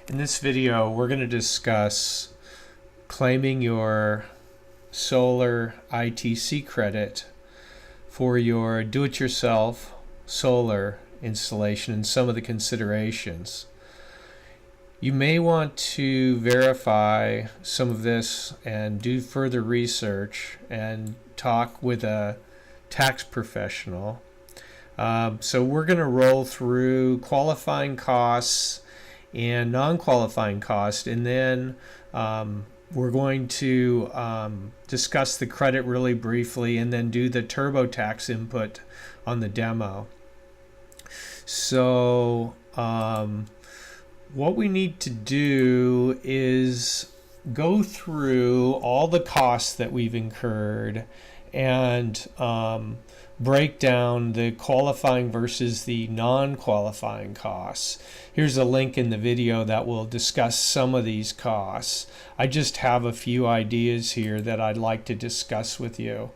In this video, we're going to discuss claiming your solar ITC credit for your do-it-yourself solar installation and some of the considerations. You may want to verify some of this and do further research and talk with a tax professional. So we're going to roll through qualifying costs and non-qualifying cost, and then we're going to discuss the credit really briefly and then do the TurboTax input on the demo. So what we need to do is go through all the costs that we've incurred and break down the qualifying versus the non-qualifying costs. Here's a link in the video that will discuss some of these costs. I just have a few ideas here that I'd like to discuss with you.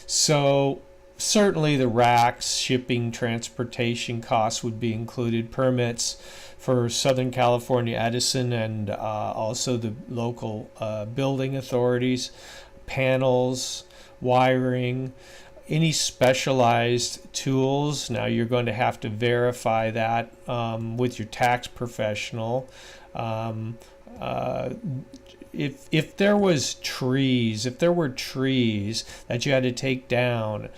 So certainly the racks, shipping, transportation costs would be included, permits for Southern California Edison and also the local building authorities, panels, wiring, any specialized tools. Now you're going to have to verify that with your tax professional. If there were trees that you had to take down,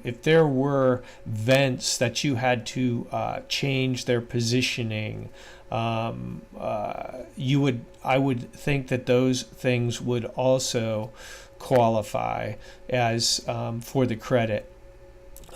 if there were vents that you had to change their positioning, I would think that those things would also qualify as for the credit.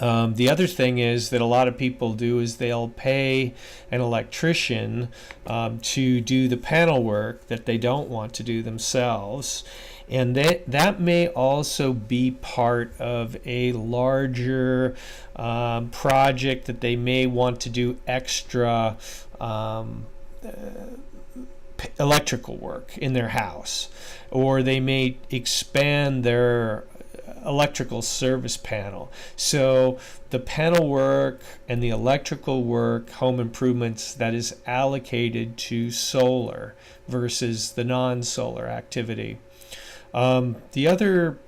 The other thing is that a lot of people do is they'll pay an electrician to do the panel work that they don't want to do themselves, and that may also be part of a larger project that they may want to do extra electrical work in their house, or they may expand their electrical service panel. So the panel work and the electrical work, home improvements, that is allocated to solar versus the non-solar activity. The other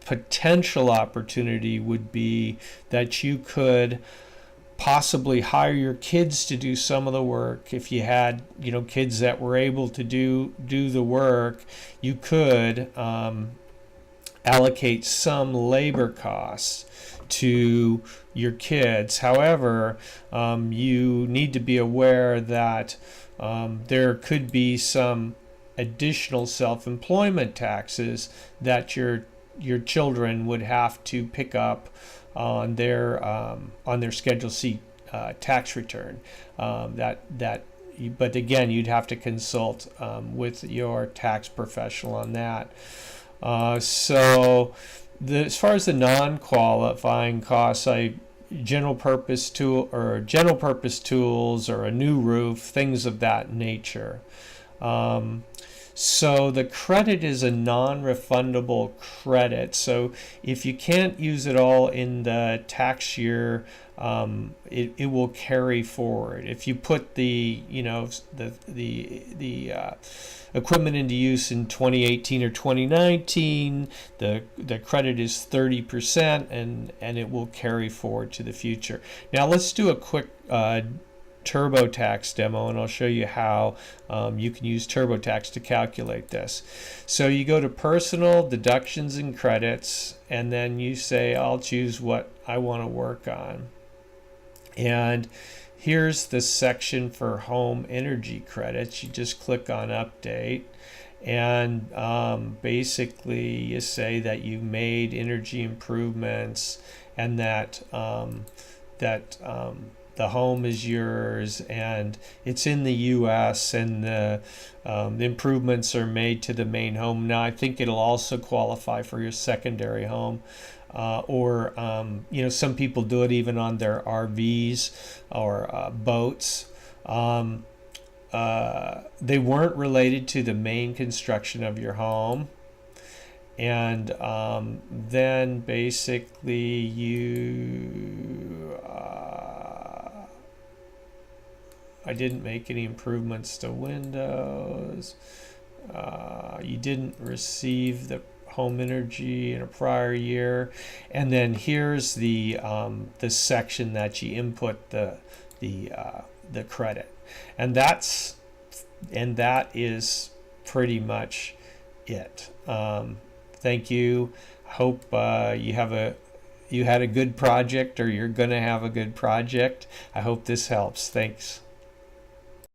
potential opportunity would be that you could possibly hire your kids to do some of the work. If you had, kids that were able to do the work, you could allocate some labor costs to your kids. However, you need to be aware that there could be some additional self-employment taxes that your children would have to pick up on their Schedule C tax return. But again, you'd have to consult with your tax professional on that. So as far as the non-qualifying costs, general purpose tools or a new roof, things of that nature. So the credit is a non-refundable credit. So if you can't use it all in the tax year, it will carry forward. If you put the equipment into use in 2018 or 2019, the credit is 30%, and it will carry forward to the future. Now let's do a quick TurboTax demo, and I'll show you how you can use TurboTax to calculate this. So you go to Personal, Deductions and Credits, and then you say, I'll choose what I want to work on. And here's the section for home energy credits. You just click on Update, and basically you say that you made energy improvements and that the home is yours and it's in the U.S. and the improvements are made to the main home. Now I think it'll also qualify for your secondary home, or some people do it even on their RVs or boats. They weren't related to the main construction of your home. And then basically you I didn't make any improvements to Windows. You didn't receive the home energy in a prior year, and then here's the section that you input the credit, and that is pretty much it. Thank you. Hope you had a good project, or you're gonna have a good project. I hope this helps. Thanks.